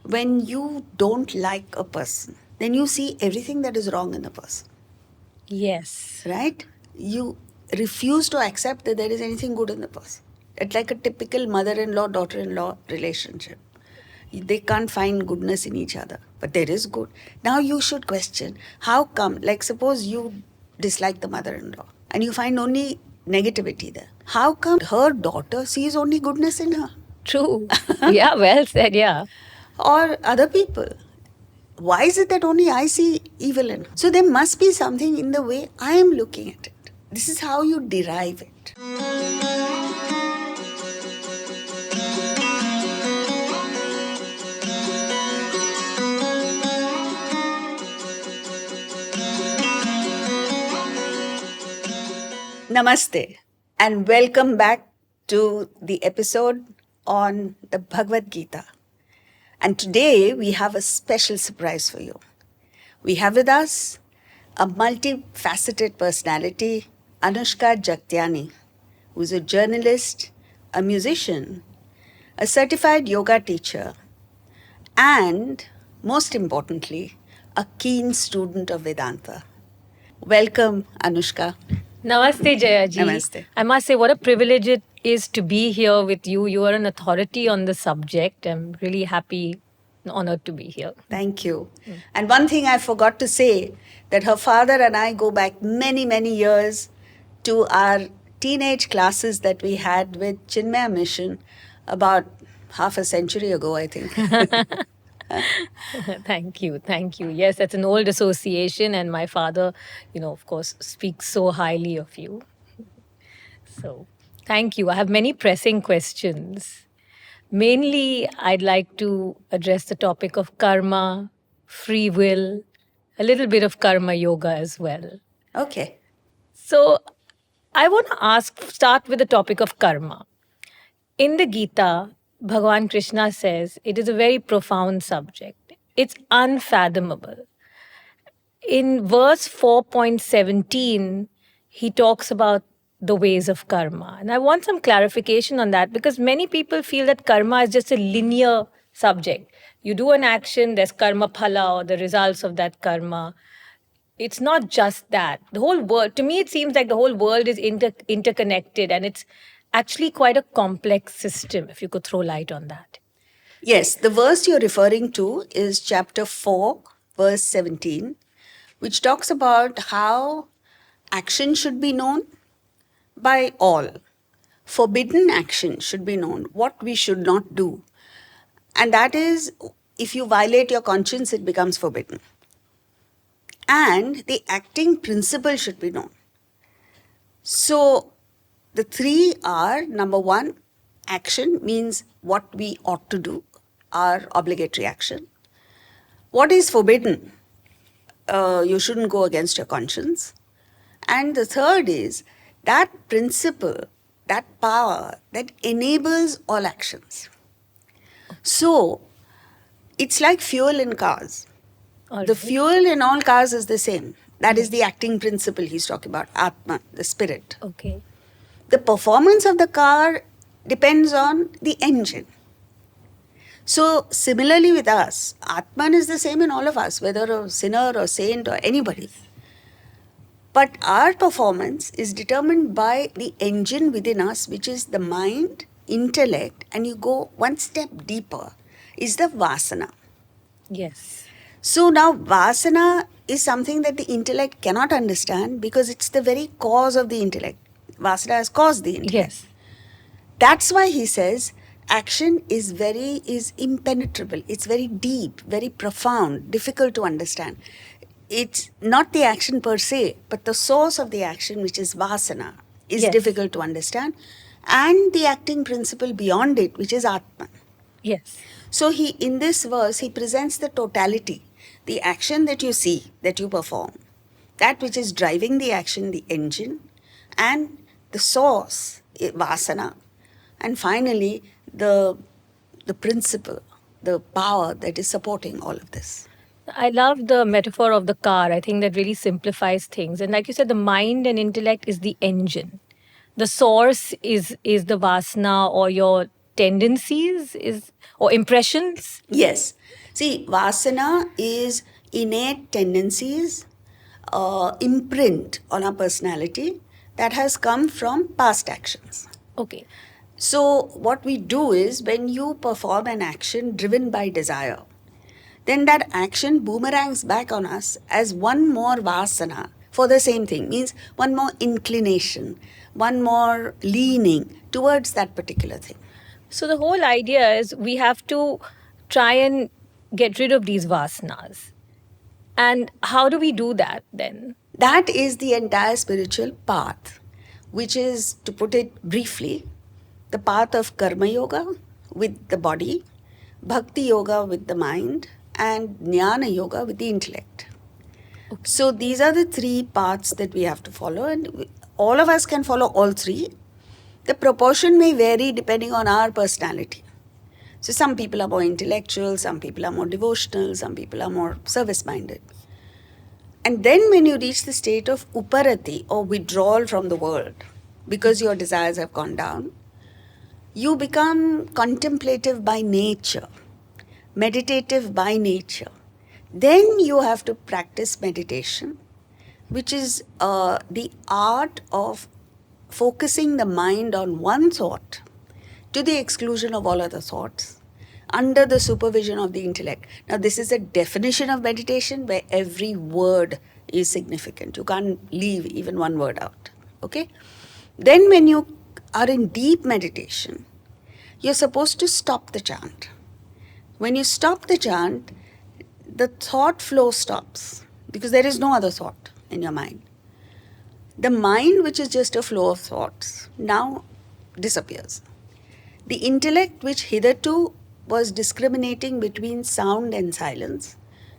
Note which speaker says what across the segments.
Speaker 1: when you don't like a person, then you see everything that is wrong in the person,
Speaker 2: Yes.
Speaker 1: right? You refuse to accept that there is anything good in the person. It's like a typical mother-in-law, daughter-in-law relationship. They can't find goodness in each other, but there is good. Now you should question, how come, like suppose you dislike the mother-in-law and you find only negativity there. How come her daughter sees only goodness in her?
Speaker 2: True. Yeah, well said. Yeah.
Speaker 1: Or other people? Why is it that only I see evil in her? So there must be something in the way I am looking at it. This is how you derive it. Namaste and welcome back to the episode on the Bhagavad Gita. And today we have a special surprise for you. We have with us a multifaceted personality, Anushka Jagtiani, who is a journalist, a musician, a certified yoga teacher, and most importantly, a keen student of Vedanta. Welcome, Anushka.
Speaker 2: Namaste, Jayaji.
Speaker 1: Namaste.
Speaker 2: I must say, what a privilege it is to be here with you. You are an authority on the subject. I'm really happy and honored to be here.
Speaker 1: Thank you. And one thing I forgot to say, that her father and I go back many, many years to our teenage classes that we had with Chinmaya Mission about half a century ago, I think.
Speaker 2: Thank you. Thank you. Yes, that's an old association. And my father, of course, speaks so highly of you. So thank you. I have many pressing questions. Mainly, I'd like to address the topic of karma, free will, a little bit of karma yoga as well.
Speaker 1: Okay.
Speaker 2: So, I want to start with the topic of karma. In the Gita, Bhagavan Krishna says it is a very profound subject. It's unfathomable. In verse 4.17, he talks about the ways of karma. And I want some clarification on that because many people feel that karma is just a linear subject. You do an action, there's karma phala or the results of that karma. It's not just that. The whole world, to me, it seems like the whole world is interconnected and it's actually quite a complex system, if you could throw light on that.
Speaker 1: Yes, the verse you're referring to is chapter 4, verse 17, which talks about how action should be known by all. Forbidden action should be known, what we should not do. And that is, if you violate your conscience, it becomes forbidden. And the acting principle should be known. So the three are, number one, action means what we ought to do, our obligatory action. What is forbidden? You shouldn't go against your conscience. And the third is that principle, that power that enables all actions. So it's like fuel in cars. The fuel in all cars is the same. That is the acting principle he's talking about, Atma, the spirit.
Speaker 2: Okay.
Speaker 1: The performance of the car depends on the engine. So similarly with us, Atman is the same in all of us, whether a sinner or saint or anybody. But our performance is determined by the engine within us, which is the mind, intellect, and you go one step deeper, is the vasana.
Speaker 2: Yes.
Speaker 1: So now vasana is something that the intellect cannot understand because it's the very cause of the intellect. Vasana has caused the intellect.
Speaker 2: Yes.
Speaker 1: That's why he says action is impenetrable. It's very deep, very profound, difficult to understand. It's not the action per se, but the source of the action, which is vasana, is difficult to understand. And the acting principle beyond it, which is Atman.
Speaker 2: Yes.
Speaker 1: So in this verse, he presents the totality, the action that you see, that you perform, that which is driving the action, the engine, and the source, vasana, and finally the principle, the power that is supporting all of this.
Speaker 2: I love the metaphor of the car. I think that really simplifies things. And like you said, the mind and intellect is the engine. The source is the vasana or your tendencies is or impressions?
Speaker 1: Yes. See, Vasana is innate tendencies, imprint on our personality that has come from past actions.
Speaker 2: Okay.
Speaker 1: So, what we do is when you perform an action driven by desire, then that action boomerangs back on us as one more vasana for the same thing, means one more inclination, one more leaning towards that particular thing.
Speaker 2: So the whole idea is we have to try and get rid of these vasanas. And how do we do that then?
Speaker 1: That is the entire spiritual path, which is, to put it briefly, the path of karma yoga with the body, bhakti yoga with the mind, and jnana yoga with the intellect. So these are the three paths that we have to follow, and all of us can follow all three. The proportion may vary depending on our personality. So some people are more intellectual, some people are more devotional, some people are more service-minded. And then when you reach the state of uparati or withdrawal from the world, because your desires have gone down, you become contemplative by nature, meditative by nature. Then you have to practice meditation, which is the art of focusing the mind on one thought to the exclusion of all other thoughts under the supervision of the intellect. Now, this is a definition of meditation where every word is significant. You can't leave even one word out. Okay? Then when you are in deep meditation, you're supposed to stop the chant. When you stop the chant, the thought flow stops because there is no other thought in your mind. The mind, which is just a flow of thoughts, now disappears. The intellect, which hitherto was discriminating between sound and silence,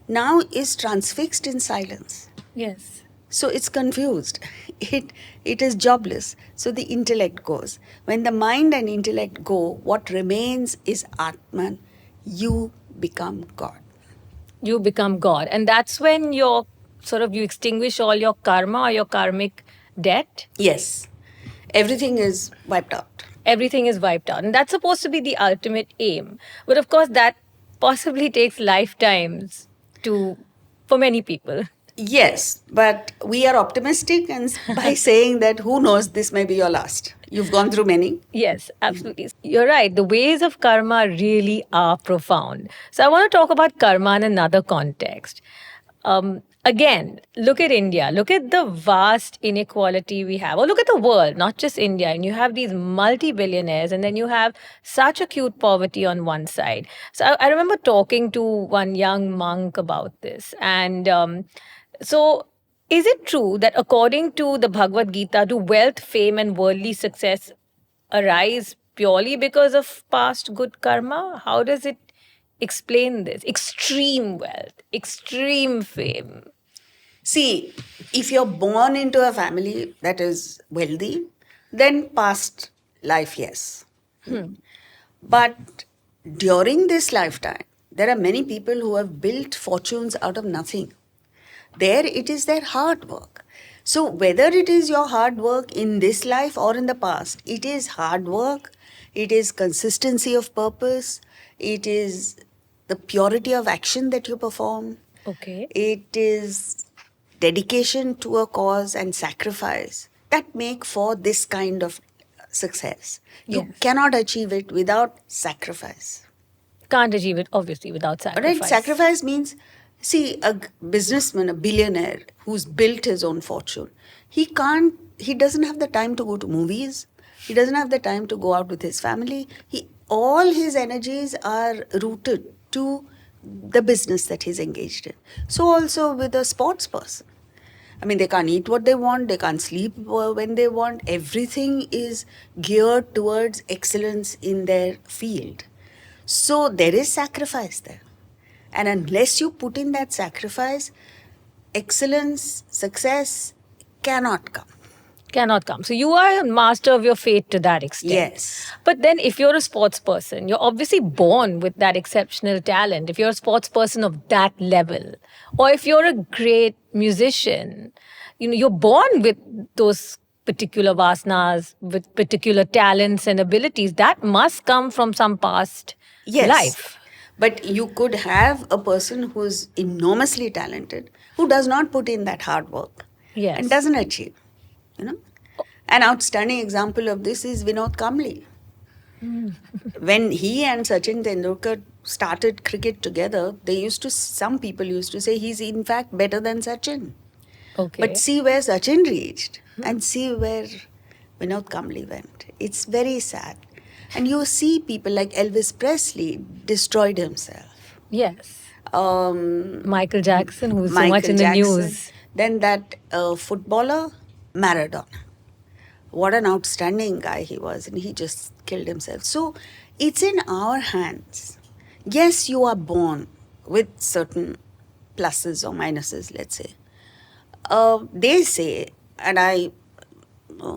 Speaker 1: now is transfixed in silence.
Speaker 2: Yes.
Speaker 1: So it's confused. It is jobless. So the intellect goes. When the mind and intellect go, what remains is Atman. You become God.
Speaker 2: You become God. And that's when you extinguish all your karma or your karmic debt.
Speaker 1: Yes. Everything is wiped out.
Speaker 2: Everything is wiped out. And that's supposed to be the ultimate aim. But of course, that possibly takes lifetimes for many people.
Speaker 1: Yes, but we are optimistic and by saying that who knows, this may be your last. You've gone through many.
Speaker 2: Yes, absolutely. You're right. The ways of karma really are profound. So I want to talk about karma in another context. Again, look at India. Look at the vast inequality we have. Or look at the world, not just India. And you have these multi-billionaires and then you have such acute poverty on one side. So I remember talking to one young monk about this. And so is it true that according to the Bhagavad Gita, do wealth, fame, and worldly success arise purely because of past good karma? How does it explain this? Extreme wealth, extreme fame.
Speaker 1: See, if you're born into a family that is wealthy, then past life, yes. But during this lifetime, there are many people who have built fortunes out of nothing. There it is their hard work. So whether it is your hard work in this life or in the past, it is hard work, it is consistency of purpose, it is the purity of action that you perform.
Speaker 2: Okay.
Speaker 1: It is dedication to a cause and sacrifice that make for this kind of success. You
Speaker 2: Yes.
Speaker 1: cannot achieve it without sacrifice.
Speaker 2: Can't achieve it, obviously, without sacrifice.
Speaker 1: Right? Sacrifice means, see, a businessman, a billionaire who's built his own fortune, he doesn't have the time to go to movies. He doesn't have the time to go out with his family. All his energies are rooted to the business that he's engaged in. So also with a sports person. I mean, they can't eat what they want, they can't sleep when they want. Everything is geared towards excellence in their field. So there is sacrifice there. And unless you put in that sacrifice, excellence, success cannot come.
Speaker 2: Cannot come. So you are a master of your fate to that extent.
Speaker 1: Yes.
Speaker 2: But then if you're a sports person, you're obviously born with that exceptional talent. If you're a sports person of that level, or if you're a great musician, you're born with those particular vasanas, with particular talents and abilities. That must come from some past
Speaker 1: Yes.
Speaker 2: life.
Speaker 1: But you could have a person who's enormously talented who does not put in that hard work and
Speaker 2: Yes.
Speaker 1: doesn't achieve. You know, an outstanding example of this is Vinod Kamli. When he and Sachin Tendulkar started cricket together, some people used to say he's in fact better than Sachin.
Speaker 2: Okay.
Speaker 1: But see where Sachin reached and see where Vinod Kamli went. It's very sad. And you see people like Elvis Presley destroyed himself.
Speaker 2: Yes. Michael Jackson, who's so much
Speaker 1: Michael
Speaker 2: in the
Speaker 1: Jackson.
Speaker 2: news.
Speaker 1: Then that footballer, Maradona. What an outstanding guy he was, and he just killed himself. So it's in our hands. Yes, you are born with certain pluses or minuses, let's say. They say, and I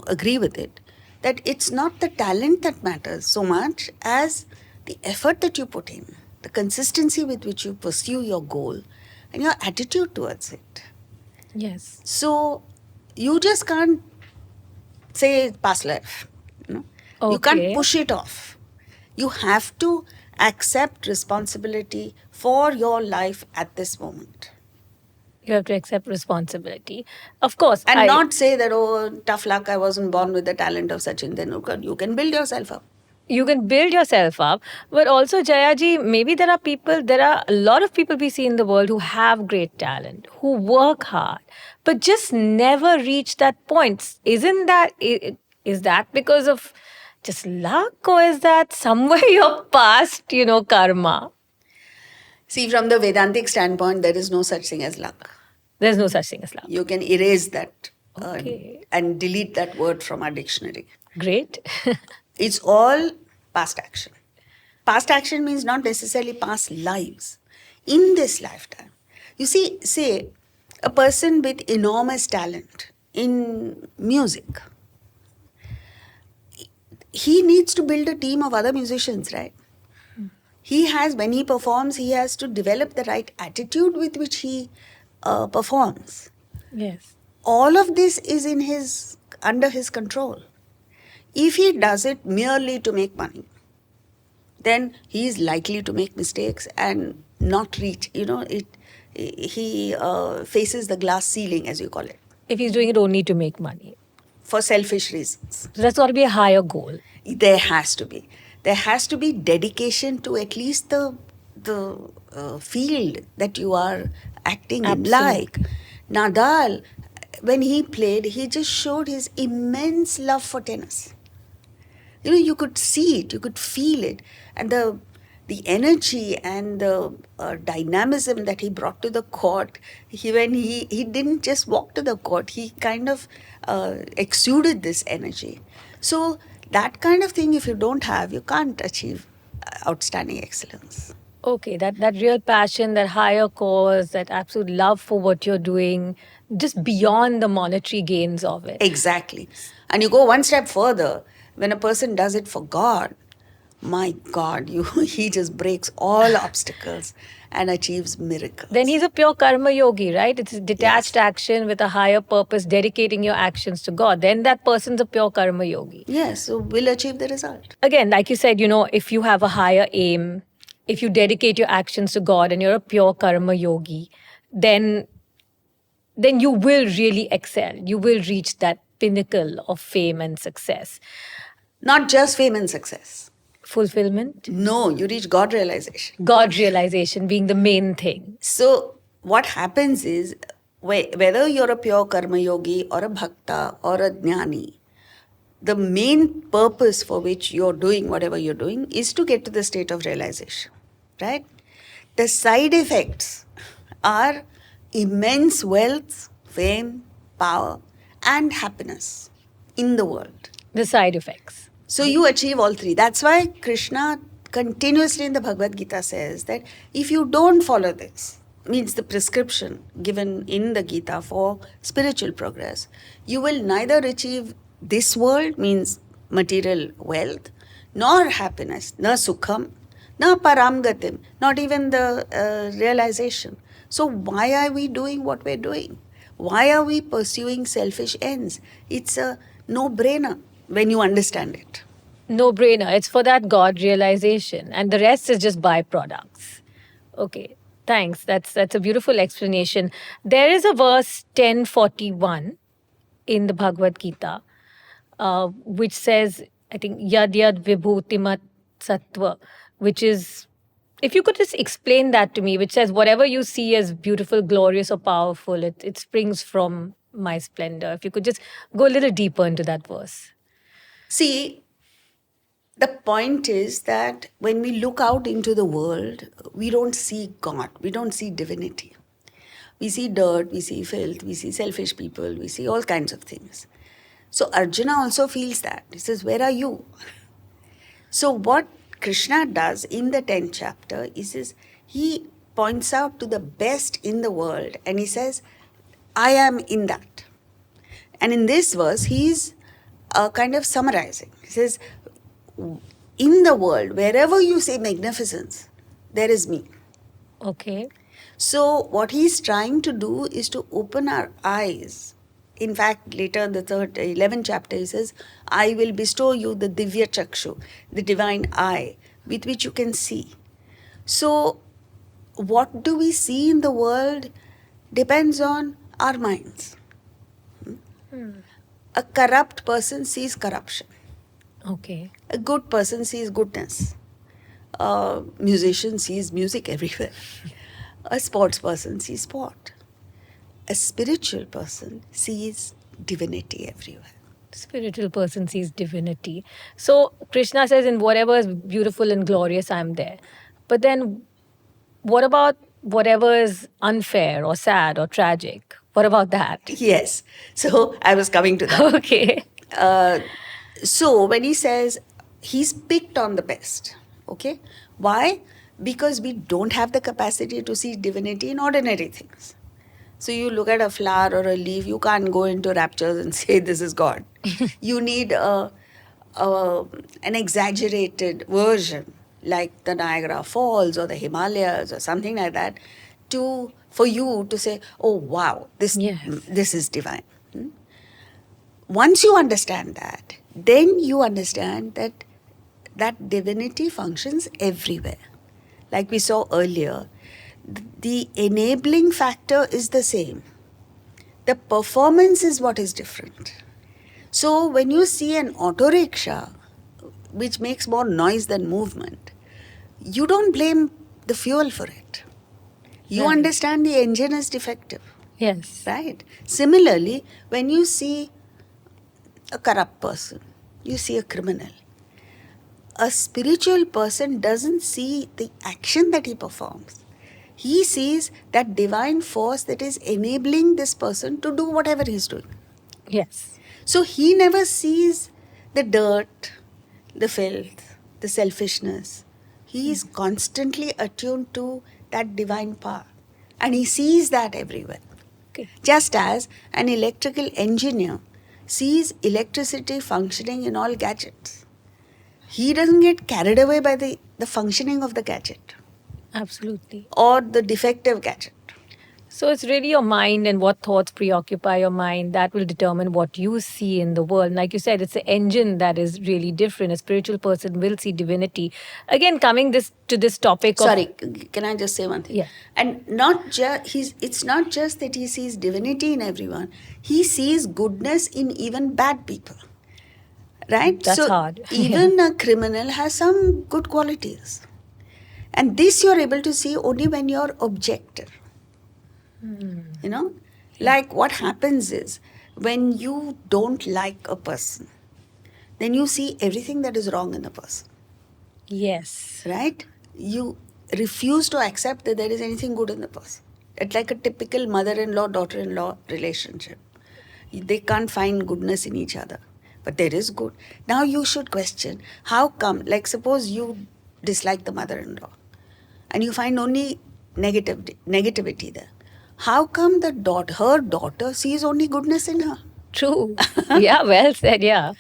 Speaker 1: agree with it, that it's not the talent that matters so much as the effort that you put in, the consistency with which you pursue your goal, and your attitude towards it.
Speaker 2: Yes.
Speaker 1: So you just can't say past life. You know? You can't
Speaker 2: Okay.
Speaker 1: push it off. You have to accept responsibility for your life at this moment.
Speaker 2: You have to accept responsibility. Of course.
Speaker 1: And not say that, oh, tough luck, I wasn't born with the talent of Sachin Tendulkar. You can build yourself up.
Speaker 2: You can build yourself up, but also, Jayaji, maybe there are a lot of people we see in the world who have great talent, who work hard, but just never reach that point. Is that because of just luck, or is that somewhere your past, karma?
Speaker 1: See, from the Vedantic standpoint, there is no such thing as luck.
Speaker 2: There's no such thing as luck.
Speaker 1: You can erase that
Speaker 2: Okay.
Speaker 1: and delete that word from our dictionary.
Speaker 2: Great.
Speaker 1: It's all past action. Past action means not necessarily past lives. In this lifetime. You see, say, a person with enormous talent in music, he needs to build a team of other musicians, right? When he performs, he has to develop the right attitude with which he performs.
Speaker 2: Yes.
Speaker 1: All of this is under his control. If he does it merely to make money, then he is likely to make mistakes and not reach, he faces the glass ceiling, as you call it,
Speaker 2: If he's doing it only to make money.
Speaker 1: for selfish reasons.
Speaker 2: So that's got to be a higher goal.
Speaker 1: There has to be. There has to be dedication to at least the field that you are acting in. Like Nadal, when he played, he just showed his immense love for tennis. You could see it, you could feel it, and the energy and the dynamism that he brought to the court. When he didn't just walk to the court, he kind of exuded this energy. So that kind of thing, if you don't have, you can't achieve outstanding excellence.
Speaker 2: Okay, that real passion, that higher cause, that absolute love for what you're doing, just beyond the monetary gains of it.
Speaker 1: Exactly. And you go one step further. When a person does it for God, my God, he just breaks all obstacles and achieves miracles.
Speaker 2: Then he's a pure karma yogi, right? It's detached action with a higher purpose, dedicating your actions to God. Then that person's a pure karma yogi.
Speaker 1: Yes, so will achieve the result.
Speaker 2: Again, like you said, if you have a higher aim, if you dedicate your actions to God and you're a pure karma yogi, then you will really excel. You will reach that pinnacle of fame and success.
Speaker 1: Not just fame and success.
Speaker 2: Fulfillment?
Speaker 1: No, you reach God realization.
Speaker 2: God realization being the main thing.
Speaker 1: So what happens is, whether you're a pure karma yogi or a bhakta or a jnani, the main purpose for which you're doing whatever you're doing is to get to the state of realization, right? The side effects are immense wealth, fame, power, and happiness in the world.
Speaker 2: The side effects.
Speaker 1: So you achieve all three. That's why Krishna continuously in the Bhagavad Gita says that if you don't follow this, means the prescription given in the Gita for spiritual progress, you will neither achieve this world, means material wealth, nor happiness, nor sukham, nor paramgatim, not even the realization. So why are we doing what we're doing? Why are we pursuing selfish ends? It's a no-brainer when you understand it.
Speaker 2: No brainer. It's for that God realization, and the rest is just byproducts. Okay, thanks. That's a beautiful explanation. There is a verse 1041 in the Bhagavad Gita, which says, I think, Yad Yad Vibhutimat Sattva, which is, if you could just explain that to me, which says, whatever you see as beautiful, glorious, or powerful, it springs from my splendor. If you could just go a little deeper into that verse.
Speaker 1: See, the point is that when we look out into the world, we don't see God, we don't see divinity. We see dirt, we see filth, we see selfish people, we see all kinds of things. So Arjuna also feels that. He says, where are you? So what Krishna does in the 10th chapter is he points out to the best in the world and he says, I am in that. And in this verse, he's kind of summarizing. He says, in the world, wherever you say magnificence, there is me.
Speaker 2: Okay.
Speaker 1: So what he's trying to do is to open our eyes. In fact, later in the 11th chapter, he says, I will bestow you the Divya Chakshu, the divine eye, with which you can see. So what do we see in the world depends on our minds. A corrupt person sees corruption.
Speaker 2: Okay.
Speaker 1: A good person sees goodness. A musician sees music everywhere. A sports person sees sport. A spiritual person sees divinity everywhere.
Speaker 2: Spiritual person sees divinity. So Krishna says, in whatever is beautiful and glorious, I'm there. But then what about whatever is unfair or sad or tragic? What about that?
Speaker 1: Yes. So I was coming to that.
Speaker 2: Okay.
Speaker 1: So when he says he's picked on the best, okay? Why? Because we don't have the capacity to see divinity in ordinary things. So you look at a flower or a leaf, you can't go into raptures and say this is God. You need an exaggerated version like the Niagara Falls or the Himalayas or something like that for you to say, oh wow, this is divine. Once you understand that, then you understand that divinity functions everywhere. Like we saw earlier, the enabling factor is the same. The performance is what is different. So when you see an auto rickshaw, which makes more noise than movement, you don't blame the fuel for it. You understand the engine is defective.
Speaker 2: Yes.
Speaker 1: Right? Similarly, when you see a corrupt person, you see a criminal. A spiritual person doesn't see the action that he performs. He sees that divine force that is enabling this person to do whatever he's doing.
Speaker 2: Yes.
Speaker 1: So he never sees the dirt, the filth, the selfishness. He is constantly attuned to that divine power. And he sees that everywhere.
Speaker 2: Okay.
Speaker 1: Just as an electrical engineer sees electricity functioning in all gadgets. He doesn't get carried away by the functioning of the gadget.
Speaker 2: Absolutely.
Speaker 1: Or the defective gadget.
Speaker 2: So it's really your mind and what thoughts preoccupy your mind that will determine what you see in the world. Like you said, it's the engine that is really different. A spiritual person will see divinity. Again, coming to this topic of...
Speaker 1: Sorry, can I just say one thing?
Speaker 2: Yeah.
Speaker 1: And it's not just that he sees divinity in everyone. He sees goodness in even bad people. Right?
Speaker 2: That's hard.
Speaker 1: Even a criminal has some good qualities. And this you're able to see only when you're objective. You know, like what happens is when you don't like a person, then you see everything that is wrong in the person.
Speaker 2: Yes.
Speaker 1: Right? You refuse to accept that there is anything good in the person. It's like a typical mother-in-law, daughter-in-law relationship. They can't find goodness in each other. But there is good. Now you should question, how come, like suppose you dislike the mother-in-law and you find only negativity there. How come her daughter sees only goodness in her?
Speaker 2: True. Yeah, well said, yeah.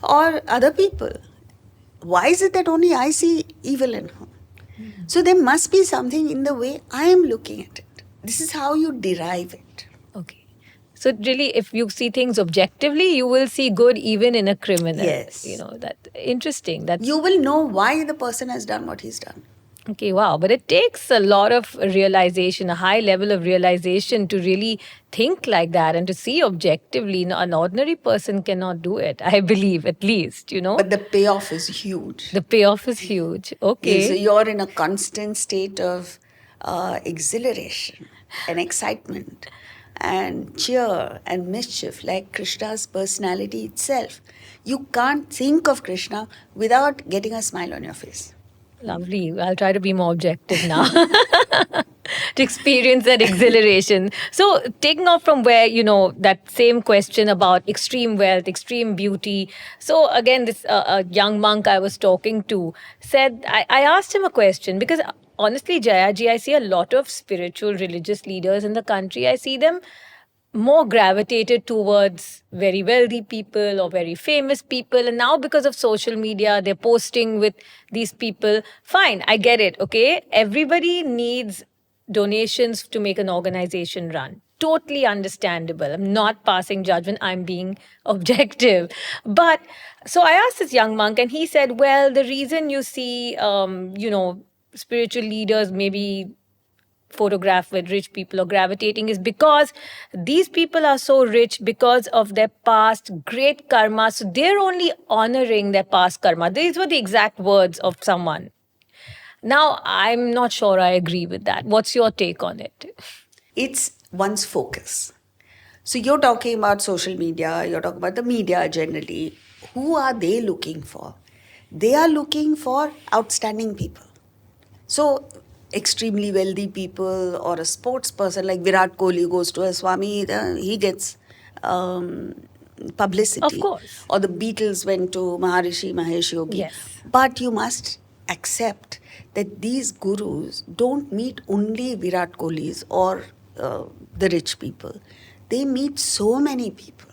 Speaker 1: Or other people. Why is it that only I see evil in her? So there must be something in the way I am looking at it. This is how you derive it.
Speaker 2: Okay. So really, if you see things objectively, you will see good even in a criminal.
Speaker 1: Yes.
Speaker 2: That interesting. That's
Speaker 1: You will know why the person has done what he's done.
Speaker 2: okay, wow. But it takes a lot of realization, a high level of realization to really think like that and to see objectively. An ordinary person cannot do it, I believe, at least.
Speaker 1: But the payoff is huge.
Speaker 2: The payoff is huge.
Speaker 1: Is
Speaker 2: Okay.
Speaker 1: you're in a constant state of exhilaration and excitement and cheer and mischief, like Krishna's personality itself. You can't think of Krishna without getting a smile on your face.
Speaker 2: Lovely. I'll try to be more objective now to experience that exhilaration. So, taking off from where, that same question about extreme wealth, extreme beauty. So, again, this young monk I was talking to said, I asked him a question because honestly, Jayaji, I see a lot of spiritual religious leaders in the country. I see them more gravitated towards very wealthy people or very famous people. And now, because of social media, they're posting with these people. Fine, I get it. Okay. Everybody needs donations to make an organization run. Totally understandable. I'm not passing judgment, I'm being objective. But so I asked this young monk, and he said, well, the reason you see, spiritual leaders maybe photograph with rich people or gravitating is because these people are so rich because of their past great karma. So they're only honoring their past karma. These were the exact words of someone. Now, I'm not sure I agree with that. What's your take on it?
Speaker 1: It's one's focus. So you're talking about social media, you're talking about the media generally. Who are they looking for? They are looking for outstanding people. So extremely wealthy people or a sports person like Virat Kohli goes to a Swami, he gets publicity.
Speaker 2: Of course.
Speaker 1: Or the Beatles went to Maharishi Mahesh Yogi.
Speaker 2: Yes.
Speaker 1: But you must accept that these gurus don't meet only Virat Kohlis or the rich people. They meet so many people.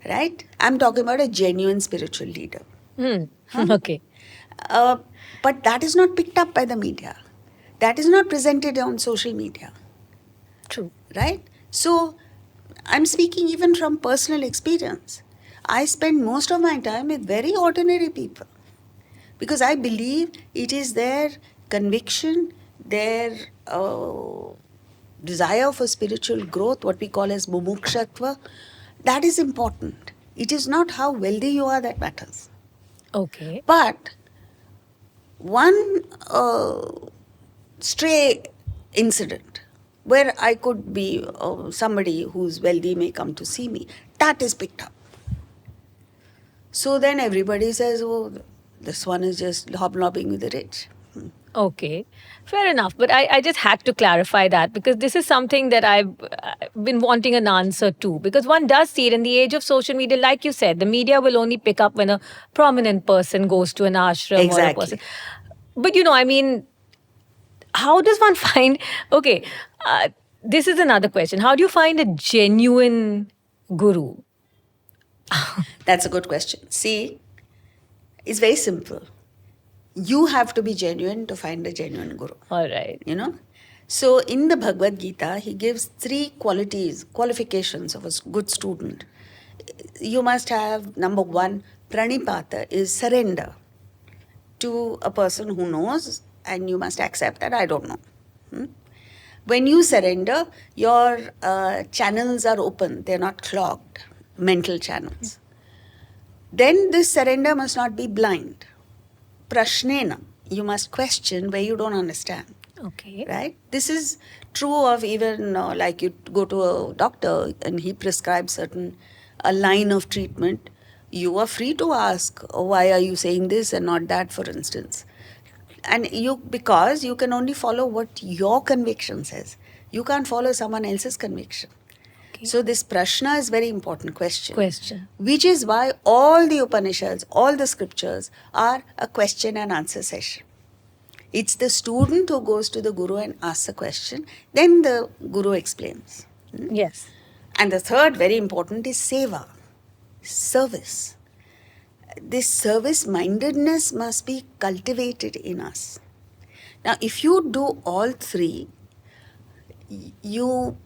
Speaker 1: Right? I'm talking about a genuine spiritual leader.
Speaker 2: Okay.
Speaker 1: But that is not picked up by the media. That is not presented on social media.
Speaker 2: True.
Speaker 1: Right? So, I'm speaking even from personal experience. I spend most of my time with very ordinary people because I believe it is their conviction, their desire for spiritual growth, what we call as mumukshatva, that is important. It is not how wealthy you are that matters.
Speaker 2: Okay.
Speaker 1: But one stray incident where I could be somebody who's wealthy may come to see me, that is picked up. So then everybody says, oh, this one is just hobnobbing with the rich.
Speaker 2: Okay, fair enough. But I just had to clarify that because this is something that I've been wanting an answer to. Because one does see it in the age of social media, like you said, the media will only pick up when a prominent person goes to an ashram or a
Speaker 1: Exactly.
Speaker 2: person. But I mean, how does one find? Okay, this is another question. How do you find a genuine guru?
Speaker 1: That's a good question. See, it's very simple. You have to be genuine to find a genuine guru.
Speaker 2: All right.
Speaker 1: So in the Bhagavad Gita, he gives 3 qualifications of a good student. You must have, number 1, pranipata is surrender to a person who knows, and you must accept that I don't know. When you surrender, your channels are open, they're not clogged, mental channels. Then this surrender must not be blind. Prashnena, you must question where you don't understand.
Speaker 2: Okay.
Speaker 1: Right? This is true of even like you go to a doctor and he prescribes a line of treatment. You are free to ask, why are you saying this and not that, for instance. And because you can only follow what your conviction says. You can't follow someone else's conviction.
Speaker 2: Okay.
Speaker 1: So this prashna is very important question. Which is why all the Upanishads, all the scriptures are a question and answer session. It's the student who goes to the guru and asks a question, then the guru explains.
Speaker 2: Yes.
Speaker 1: And the third, very important, is seva, service. This service-mindedness must be cultivated in us. Now, if you do all 3, you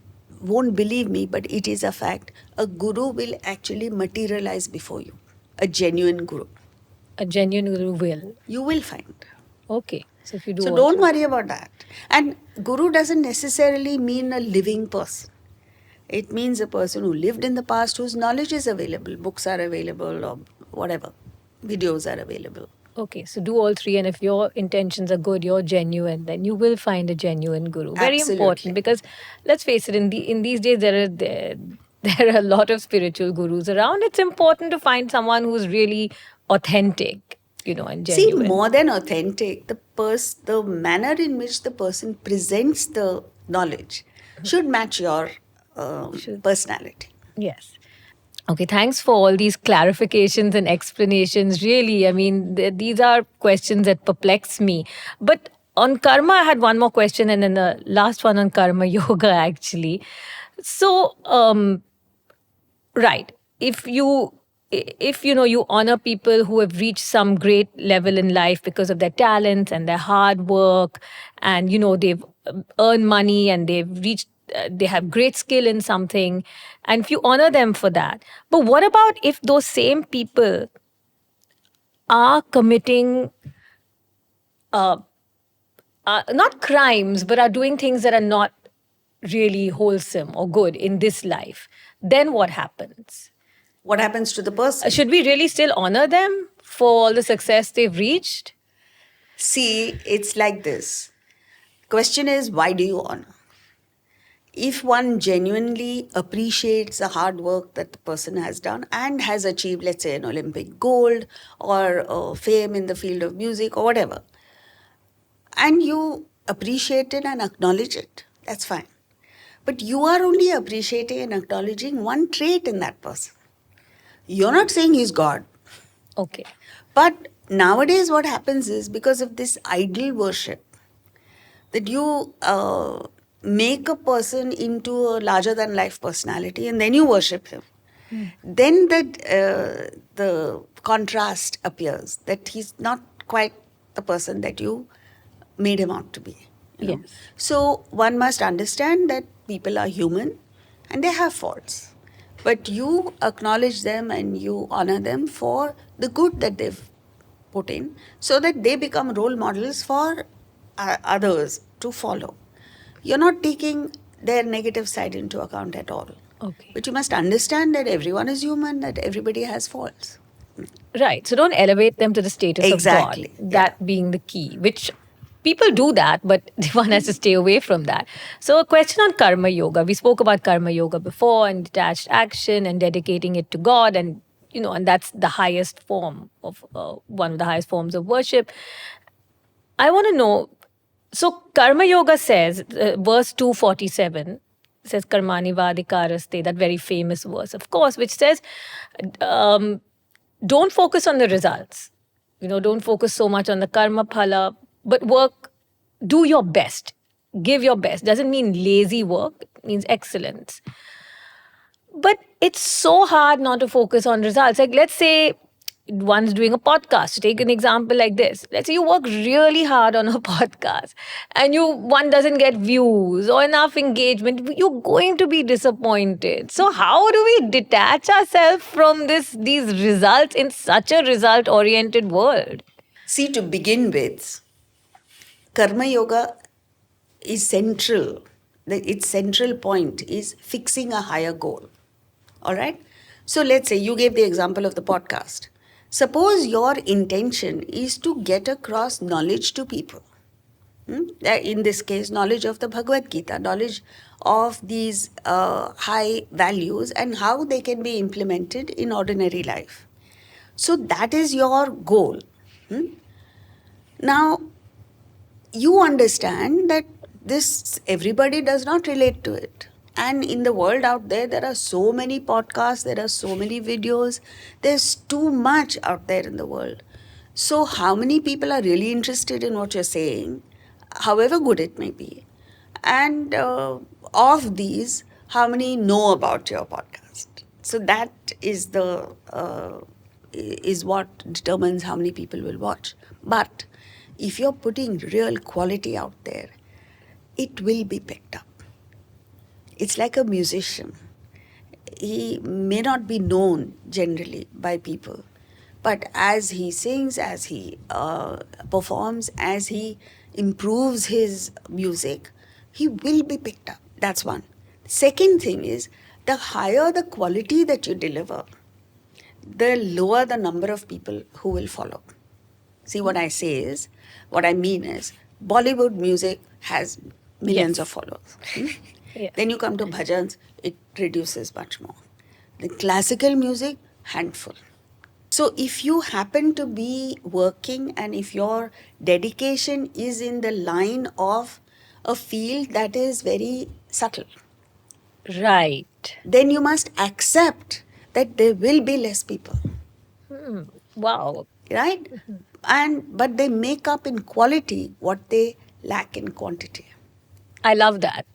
Speaker 1: won't believe me, but it is a fact. A guru will actually materialize before you. A genuine guru.
Speaker 2: A genuine guru will.
Speaker 1: You will find.
Speaker 2: Okay. So if you do
Speaker 1: So
Speaker 2: all
Speaker 1: don't
Speaker 2: three.
Speaker 1: worry about that. And guru doesn't necessarily mean a living person. It means a person who lived in the past, whose knowledge is available, books are available, or whatever, videos are available.
Speaker 2: Okay, so do all three, and if your intentions are good, you're genuine, then you will find a genuine guru. Very important,
Speaker 1: Absolutely.
Speaker 2: because let's face it, in these days there are a lot of spiritual gurus around. It's important to find someone who's really authentic, and
Speaker 1: See,
Speaker 2: genuine.
Speaker 1: more than authentic, the manner in which the person presents the knowledge should match your personality.
Speaker 2: Yes. Okay, thanks for all these clarifications and explanations. Really, I mean, these are questions that perplex me. But on karma, I had one more question, and then the last one on karma yoga, actually. So, right, if you honor people who have reached some great level in life because of their talents and their hard work, and they've earned money and they have great skill in something, and if you honor them for that, but what about if those same people are committing not crimes, but are doing things that are not really wholesome or good in this life? Then what happens?
Speaker 1: What happens to the person?
Speaker 2: Should we really still honor them for all the success they've reached?
Speaker 1: See, it's like this. Question is, why do you honor? If one genuinely appreciates the hard work that the person has done and has achieved, let's say, an Olympic gold or fame in the field of music or whatever, and you appreciate it and acknowledge it, that's fine. But you are only appreciating and acknowledging one trait in that person. You're not saying he's God.
Speaker 2: Okay.
Speaker 1: But nowadays, what happens is, because of this idol worship, that you make a person into a larger than life personality and then you worship him. Then the contrast appears that he's not quite the person that you made him out to be.
Speaker 2: Yes.
Speaker 1: So one must understand that people are human and they have faults. But you acknowledge them and you honor them for the good that they've put in, so that they become role models for others to follow. You're not taking their negative side into account at all.
Speaker 2: Okay.
Speaker 1: But you must understand that everyone is human, that everybody has faults.
Speaker 2: Right. So don't elevate them to the status
Speaker 1: Exactly.
Speaker 2: of God. That being the key, which people do that, but one has to stay away from that. So a question on karma yoga. We spoke about karma yoga before, and detached action and dedicating it to God, and and that's the highest form of one of the highest forms of worship. I want to know. So karma yoga says, verse 247 says karmani vadikaraste, that very famous verse, of course, which says, don't focus on the results. Don't focus so much on the karma phala, but do your best. Give your best. Doesn't mean lazy work, it means excellence. But it's so hard not to focus on results. Like, let's say one's doing a podcast. To take an example like this, let's say you work really hard on a podcast and one doesn't get views or enough engagement. You're going to be disappointed. So how do we detach ourselves from these results in such a result-oriented world?
Speaker 1: See, to begin with, karma yoga is central. Its central point is fixing a higher goal. All right? So let's say you gave the example of the podcast. Suppose your intention is to get across knowledge to people. In this case, knowledge of the Bhagavad Gita, knowledge of these high values and how they can be implemented in ordinary life. So that is your goal. Now, you understand that everybody does not relate to it. And in the world out there are so many podcasts, there are so many videos, there's too much out there in the world. So how many people are really interested in what you're saying, however good it may be? And of these, how many know about your podcast? So that is is what determines how many people will watch. But if you're putting real quality out there, it will be picked up. It's like a musician. He may not be known generally by people, but as he sings, as he performs, as he improves his music, he will be picked up. That's one. Second thing is, the higher the quality that you deliver, the lower the number of people who will follow. See, what I mean is, Bollywood music has millions of
Speaker 2: Yes.
Speaker 1: followers.
Speaker 2: Yes.
Speaker 1: Then you come to bhajans, it reduces much more. The classical music, handful. So if you happen to be working and if your dedication is in the line of a field that is very subtle,
Speaker 2: Right.
Speaker 1: then you must accept that there will be less people,
Speaker 2: Wow.
Speaker 1: right? But they make up in quality what they lack in quantity.
Speaker 2: I love that.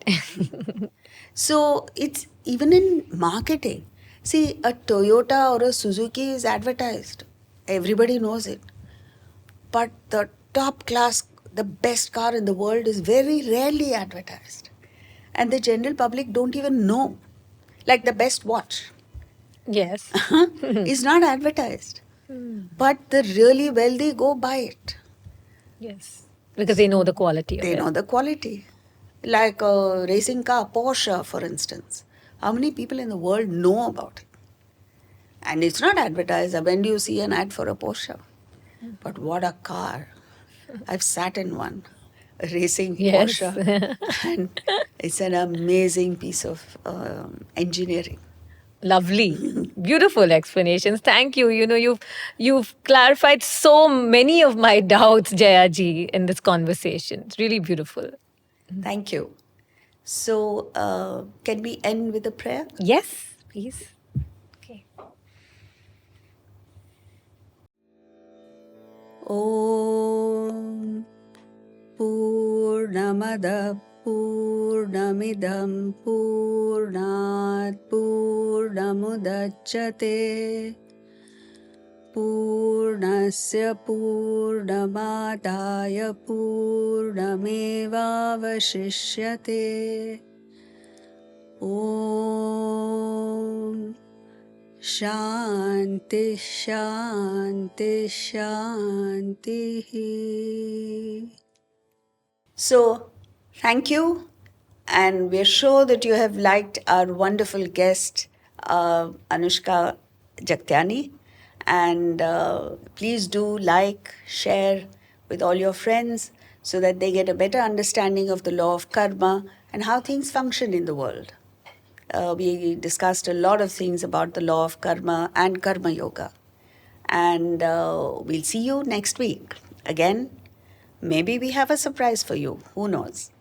Speaker 1: So it's even in marketing. See, a Toyota or a Suzuki is advertised. Everybody knows it. But the top class, the best car in the world is very rarely advertised. And the general public don't even know. Like the best watch
Speaker 2: Yes.
Speaker 1: is not advertised. But the really wealthy go buy it.
Speaker 2: Yes. Because they know the quality of
Speaker 1: They know
Speaker 2: it.
Speaker 1: the quality. Like a racing car, Porsche, for instance. How many people in the world know about it? And it's not advertised. When do you see an ad for a Porsche? But what a car. I've sat in one, a racing
Speaker 2: Yes.
Speaker 1: Porsche, and it's an amazing piece of engineering.
Speaker 2: Lovely. Beautiful explanations. Thank you. You've clarified so many of my doubts, Jayaji, in this conversation. It's really beautiful.
Speaker 1: Thank you. So, can we end with a prayer?
Speaker 2: Yes, please. Okay.
Speaker 1: Om Purnamada Purnamidam Purnat Purnamudachyate Purnasya Purnamadaya Purnamevavashishyate. Om Shanti Shanti Shanti. So, thank you, and we're sure that you have liked our wonderful guest, Anushka Jagtiani. And please do like, share with all your friends so that they get a better understanding of the law of karma and how things function in the world. We discussed a lot of things about the law of karma and karma yoga. And we'll see you next week. Again, maybe we have a surprise for you. Who knows?